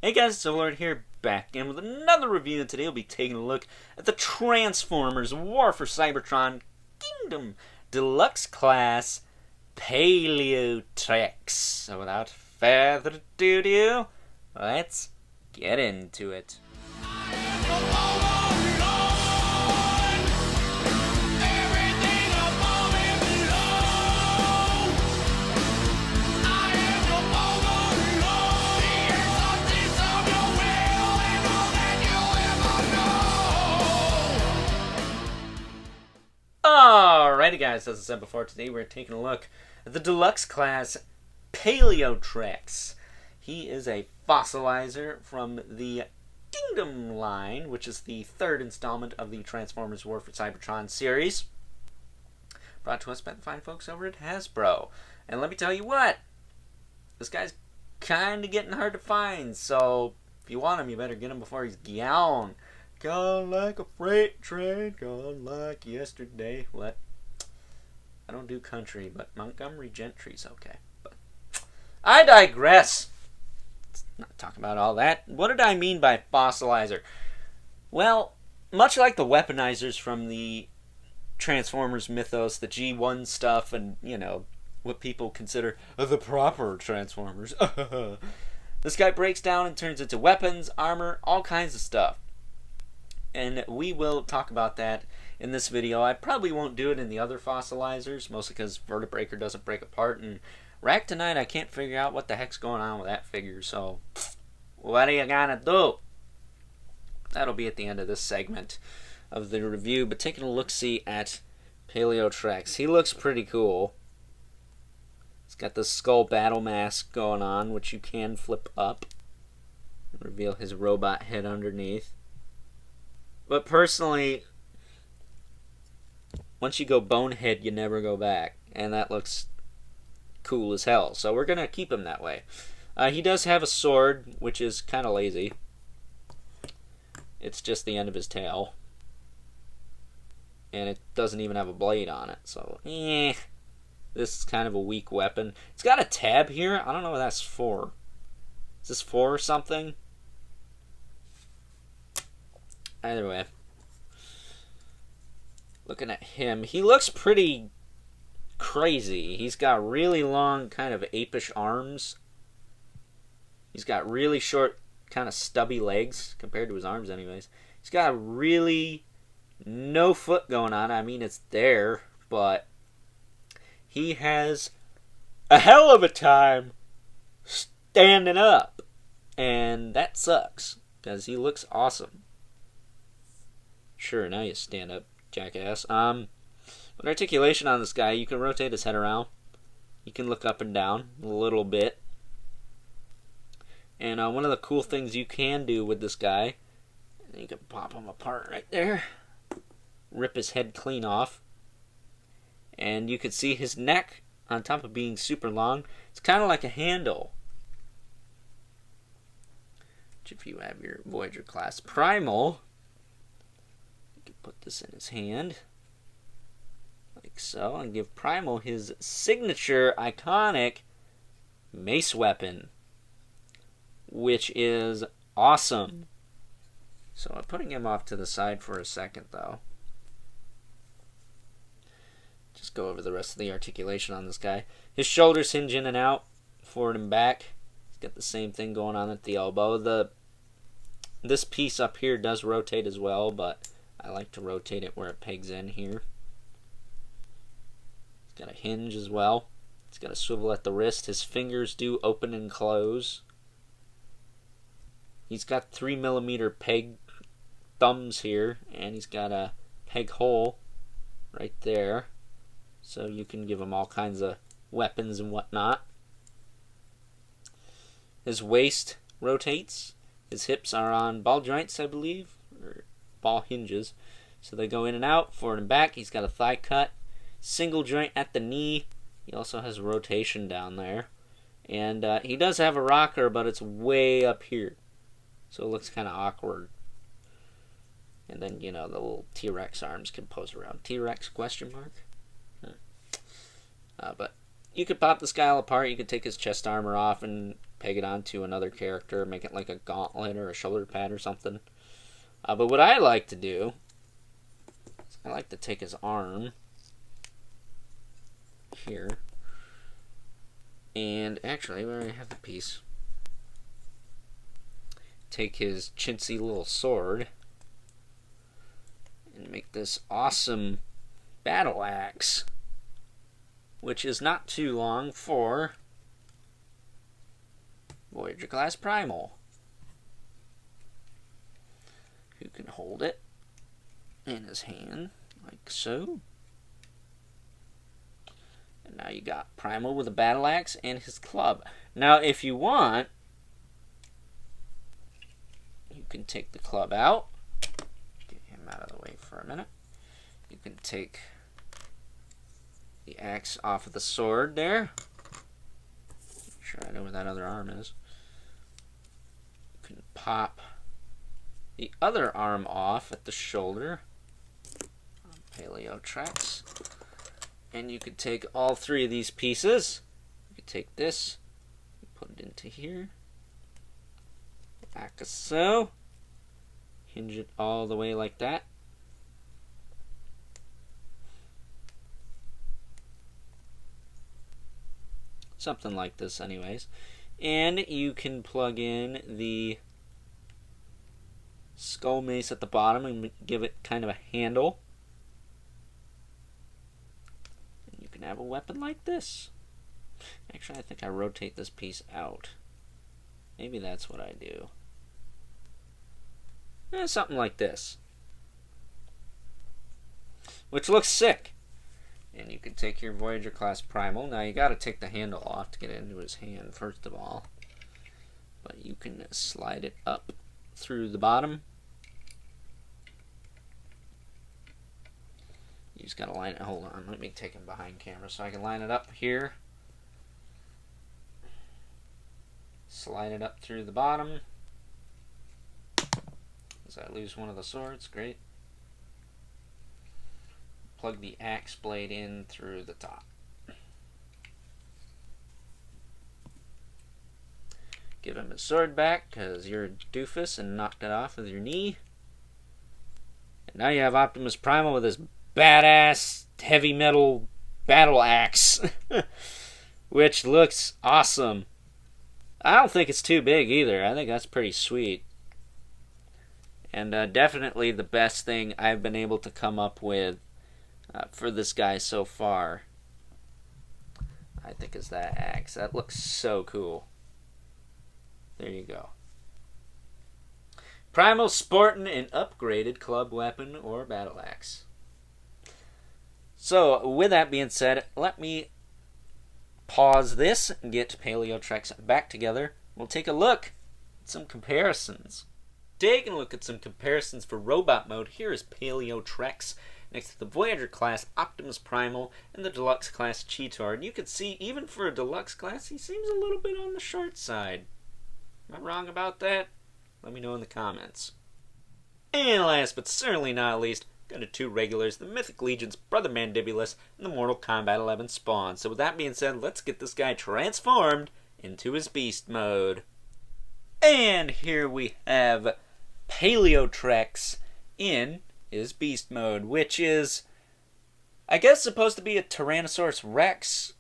Hey guys, so Lord here, back again with another review, and today we'll be taking a look at the Transformers War for Cybertron Kingdom Deluxe Class Paleotrex. So without further ado, let's get into it. Alrighty guys, as I said before, today we're taking a look at the Deluxe Class Paleotrex. He is a fossilizer from the Kingdom line, which is the third installment of the Transformers War for Cybertron series, brought to us by the fine folks over at Hasbro. And let me tell you what, this guy's kind of getting hard to find, so if you want him, you better get him before he's gone. Gone like a freight train, gone like yesterday. What? I don't do country, but Montgomery Gentry's okay. But I digress. Let's not talk about all that. What did I mean by fossilizer? Well, much like the weaponizers from the Transformers mythos, the G1 stuff, and, you know, what people consider the proper Transformers. This guy breaks down and turns into weapons, armor, all kinds of stuff. And we will talk about that in this video. I probably won't do it in the other fossilizers, mostly because Vertebreaker doesn't break apart. And Rack Tonight, I can't figure out what the heck's going on with that figure. So, what are you gonna do? That'll be at the end of this segment of the review. But taking a look-see at Paleotrex. He looks pretty cool. He's got the skull battle mask going on, which you can flip up and reveal his robot head underneath. But personally, once you go bonehead, you never go back. And that looks cool as hell. So we're going to keep him that way. He does have a sword, which is kind of lazy. It's just the end of his tail. And it doesn't even have a blade on it. So, this is kind of a weak weapon. It's got a tab here. I don't know what that's for. Is this for something? Either way, looking at him, he looks pretty crazy. He's got really long, kind of apish arms. He's got really short, kind of stubby legs, compared to his arms anyways. He's got really no foot going on. I mean, it's there, but he has a hell of a time standing up. And that sucks, because he looks awesome. Sure, now you stand up, jackass. With articulation on this guy, you can rotate his head around. You can look up and down a little bit. And one of the cool things you can do with this guy, you can pop him apart right there. Rip his head clean off. And you can see his neck, on top of being super long, it's kind of like a handle. Which if you have your Voyager class Primal, put this in his hand, like so, and give Primal his signature iconic mace weapon, which is awesome. So I'm putting him off to the side for a second, though. Just go over the rest of the articulation on this guy. His shoulders hinge in and out, forward and back. He's got the same thing going on at the elbow. This piece up here does rotate as well, but I like to rotate it where it pegs in here. It's got a hinge as well. It's got a swivel at the wrist. His fingers do open and close. He's got 3mm peg thumbs here, and he's got a peg hole right there. So you can give him all kinds of weapons and whatnot. His waist rotates. His hips are on ball joints, I believe, or ball hinges, so they go in and out, forward and back. He's got a thigh cut, single joint at the knee. He also has rotation down there, and he does have a rocker, but it's way up here, so it looks kind of awkward. And then, you know, the little T-Rex arms can pose around. T-Rex question mark? But you could pop this guy all apart. You could take his chest armor off and peg it onto another character, make it like a gauntlet or a shoulder pad or something. But what I like to do is I like to take his arm here, and actually, where I have the piece, take his chintzy little sword and make this awesome battle axe, which is not too long for Voyager class Primal, who can hold it in his hand like so. And now you got Primal with a battle axe and his club. Now if you want, you can take the club out. Get him out of the way for a minute. You can take the axe off of the sword there. Make sure I know where that other arm is. You can pop the other arm off at the shoulder on Paleotrex. And you could take all three of these pieces. You could take this, put it into here, like so. Hinge it all the way like that. Something like this anyways. And you can plug in the skull mace at the bottom and give it kind of a handle. And you can have a weapon like this. Actually, I think I rotate this piece out. Maybe that's what I do. Something like this. Which looks sick. And you can take your Voyager class Primal. Now you got to take the handle off to get it into his hand first of all. But you can slide it up through the bottom. You just got to line it. Hold on, let me take him behind camera so I can line it up here. Slide it up through the bottom. As I lose one of the swords, great. Plug the axe blade in through the top. Give him his sword back because you're a doofus and knocked it off with your knee. And now you have Optimus Primal with his badass heavy metal battle axe, which looks awesome. I don't think it's too big either. I think that's pretty sweet. And definitely the best thing I've been able to come up with for this guy so far, I think, is that axe. That looks so cool. There you go. Primal sporting an upgraded club weapon or battle axe. So, with that being said, let me pause this and get Paleotrex back together. We'll take a look at some comparisons. Taking a look at some comparisons for robot mode, here is Paleotrex next to the Voyager class Optimus Primal and the Deluxe class Cheetor. And you can see, even for a Deluxe class, he seems a little bit on the short side. Am I wrong about that? Let me know in the comments. And last but certainly not least, got the two regulars, the Mythic Legion's Brother Mandibulus and the Mortal Kombat 11 Spawn. So with that being said, let's get this guy transformed into his beast mode. And here we have Paleotrex in his beast mode, which is, I guess, supposed to be a Tyrannosaurus Rex, ?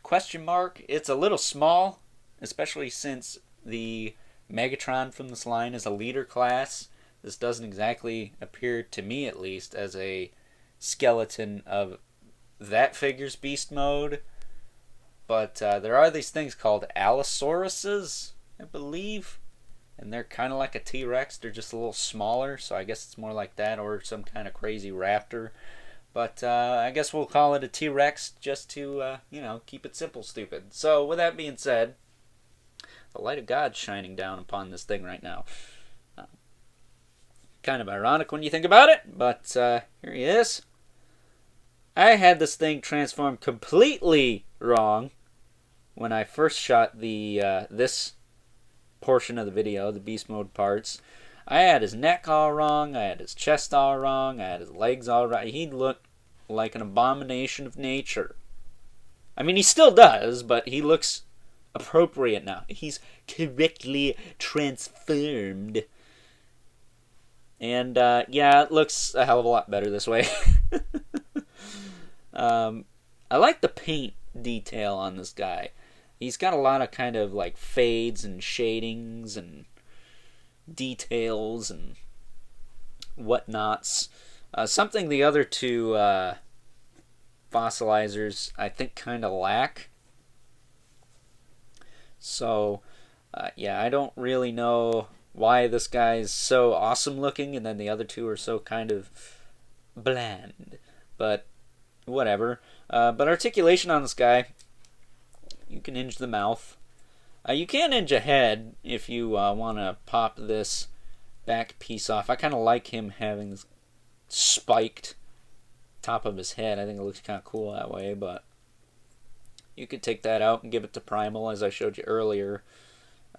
It's a little small, especially since the Megatron from this line is a leader class. This doesn't exactly appear, to me at least, as a skeleton of that figure's beast mode. But there are these things called Allosauruses, I believe. And they're kind of like a T-Rex. They're just a little smaller, so I guess it's more like that, or some kind of crazy raptor. But I guess we'll call it a T-Rex just to, keep it simple, stupid. So with that being said, the light of God's shining down upon this thing right now. Kind of ironic when you think about it, but here he is. I had this thing transformed completely wrong when I first shot the this portion of the video, the beast mode parts. I had his neck all wrong, I had his chest all wrong, I had his legs all right. He looked like an abomination of nature. I mean, he still does, but he looks appropriate now. He's correctly transformed. And, yeah, it looks a hell of a lot better this way. I like the paint detail on this guy. He's got a lot of kind of like fades and shadings and details and whatnots. Something the other two fossilizers I think kind of lack. So, yeah, I don't really know why this guy's so awesome looking and then the other two are so kind of bland. But whatever. But articulation on this guy, you can hinge the mouth. You can hinge a head if you want to pop this back piece off. I kind of like him having this spiked top of his head. I think it looks kind of cool that way, but you could take that out and give it to Primal, as I showed you earlier.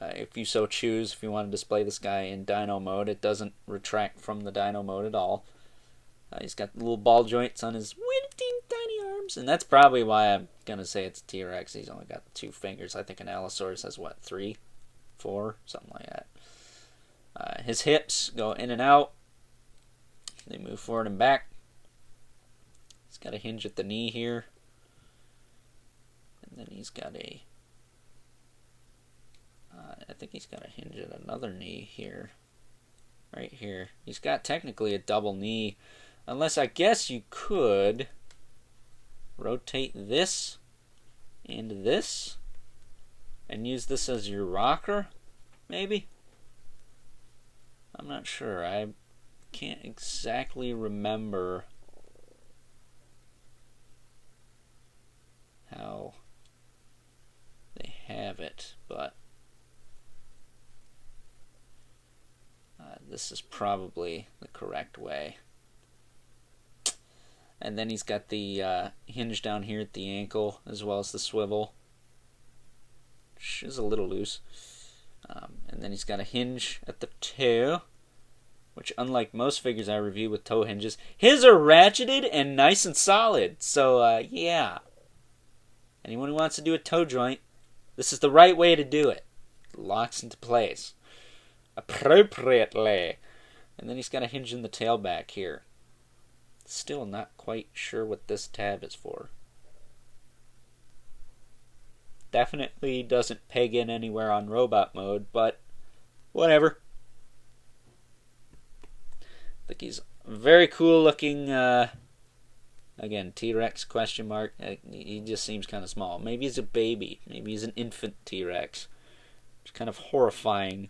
If you so choose, if you want to display this guy in Dino mode, it doesn't retract from the Dino mode at all. He's got little ball joints on his tiny arms, and that's probably why I'm going to say it's a T-Rex. He's only got 2 fingers. I think an Allosaurus has, what, 3? 4? Something like that. His hips go in and out. They move forward and back. He's got a hinge at the knee here. And then he's got a... I think he's got a hinge at another knee here. Right here. He's got technically a double knee. Unless I guess you could rotate this and this and use this as your rocker, maybe? I'm not sure. I can't exactly remember how they have it, but this is probably the correct way. And then he's got the hinge down here at the ankle, as well as the swivel, which is a little loose. And then he's got a hinge at the toe, which, unlike most figures I review with toe hinges, his are ratcheted and nice and solid. So, yeah. Anyone who wants to do a toe joint, this is the right way to do it. It locks into place appropriately. And then he's got a hinge in the tail back here. Still not quite sure what this tab is for. Definitely doesn't peg in anywhere on robot mode, but whatever. I think he's very cool looking. Again, T-Rex question mark. He just seems kind of small. Maybe he's a baby. Maybe he's an infant T-Rex. It's kind of horrifying.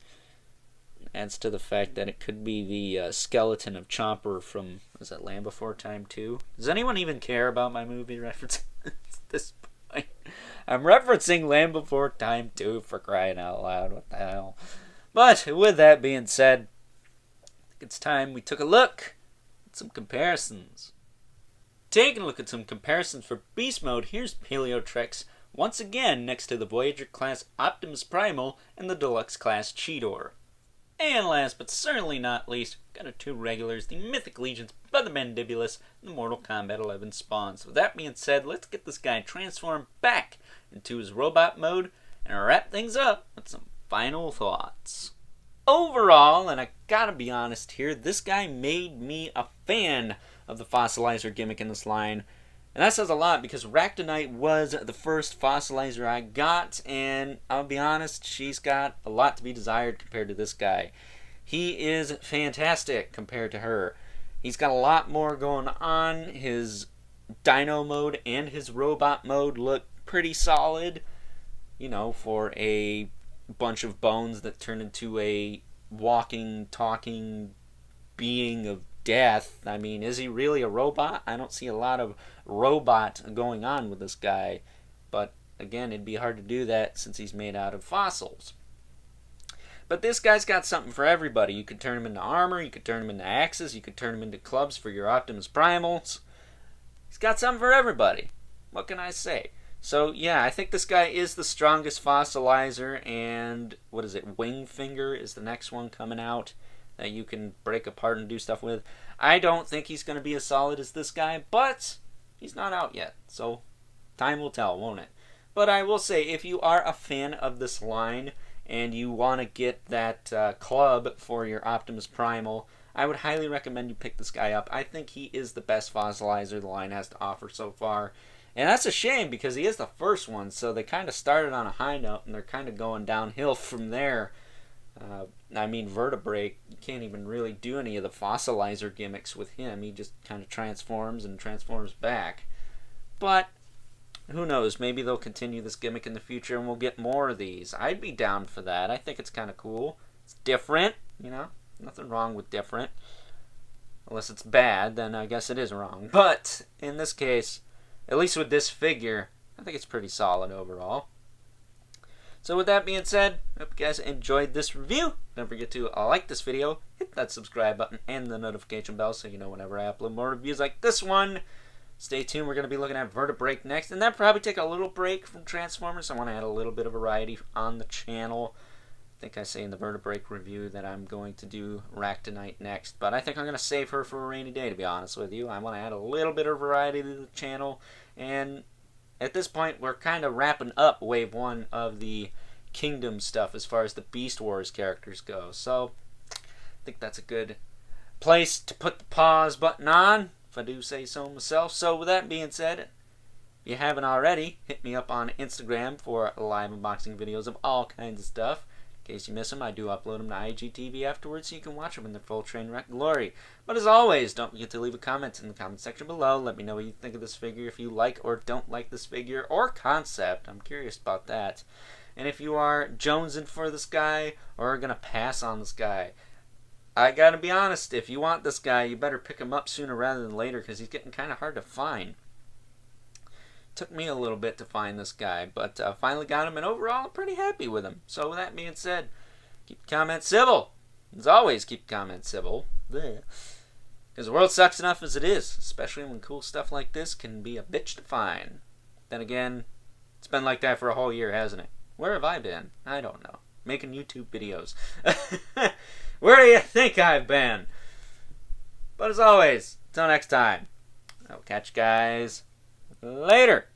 Adds to the fact that it could be the skeleton of Chomper from, was that Land Before Time 2? Does anyone even care about my movie reference at this point? I'm referencing Land Before Time 2, for crying out loud. What the hell? But with that being said, I think it's time we took a look at some comparisons. Taking a look at some comparisons for Beast Mode, here's Paleotrex once again next to the Voyager class Optimus Primal and the Deluxe class Cheetor. And last but certainly not least, got our 2 regulars, the Mythic Legions, Brother Mandibulus, and the Mortal Kombat 11 spawns. With that being said, let's get this guy transformed back into his robot mode and wrap things up with some final thoughts. Overall, and I gotta be honest here, this guy made me a fan of the fossilizer gimmick in this line. And that says a lot because Ractonite was the first fossilizer I got, and I'll be honest, she's got a lot to be desired compared to this guy. He is fantastic compared to her. He's got a lot more going on. His Dino mode and his robot mode look pretty solid, you know, for a bunch of bones that turn into a walking, talking being of death. I mean, is he really a robot? I don't see a lot of robot going on with this guy, but again, it'd be hard to do that since he's made out of fossils. But this guy's got something for everybody. You could turn him into armor, you could turn him into axes, you could turn him into clubs for your Optimus Primals. He's got something for everybody. What can I say? So yeah, I think this guy is the strongest fossilizer, and what is it, Wingfinger is the next one coming out that you can break apart and do stuff with. I don't think he's going to be as solid as this guy, but he's not out yet, so time will tell, won't it? But I will say, if you are a fan of this line and you want to get that club for your Optimus Primal, I would highly recommend you pick this guy up. I think he is the best fossilizer the line has to offer so far. And that's a shame because he is the first one, so they kind of started on a high note and they're kind of going downhill from there. Vertebrate, you can't even really do any of the fossilizer gimmicks with him. He just kind of transforms and transforms back. But who knows, maybe they'll continue this gimmick in the future and we'll get more of these. I'd be down for that. I think it's kind of cool. It's different, nothing wrong with different. Unless it's bad, then I guess it is wrong. But in this case, at least with this figure, I think it's pretty solid overall. So with that being said, I hope you guys enjoyed this review. Don't forget to like this video, hit that subscribe button and the notification bell so you know whenever I upload more reviews like this one. Stay tuned, we're going to be looking at Vertebrate next, and then probably take a little break from Transformers. I want to add a little bit of variety on the channel. I think I say in the Vertebrate review that I'm going to do Ractonite next, but I think I'm going to save her for a rainy day, to be honest with you. I want to add a little bit of variety to the channel, and at this point, we're kind of wrapping up Wave 1 of the Kingdom stuff as far as the Beast Wars characters go. So, I think that's a good place to put the pause button on, if I do say so myself. So, with that being said, if you haven't already, hit me up on Instagram for live unboxing videos of all kinds of stuff. In case you miss them, I do upload them to IGTV afterwards so you can watch them in their full train wreck glory. But as always, don't forget to leave a comment in the comment section below. Let me know what you think of this figure, if you like or don't like this figure or concept. I'm curious about that. And if you are jonesing for this guy or are going to pass on this guy, I gotta be honest, if you want this guy, you better pick him up sooner rather than later because he's getting kind of hard to find. Took me a little bit to find this guy, but finally got him, and overall I'm pretty happy with him. So with that being said, keep the comments civil. As always, keep the comments civil. Because the world sucks enough as it is, especially when cool stuff like this can be a bitch to find. Then again, it's been like that for a whole year, hasn't it? Where have I been? I don't know. Making YouTube videos. Where do you think I've been? But as always, until next time, I'll catch you guys later.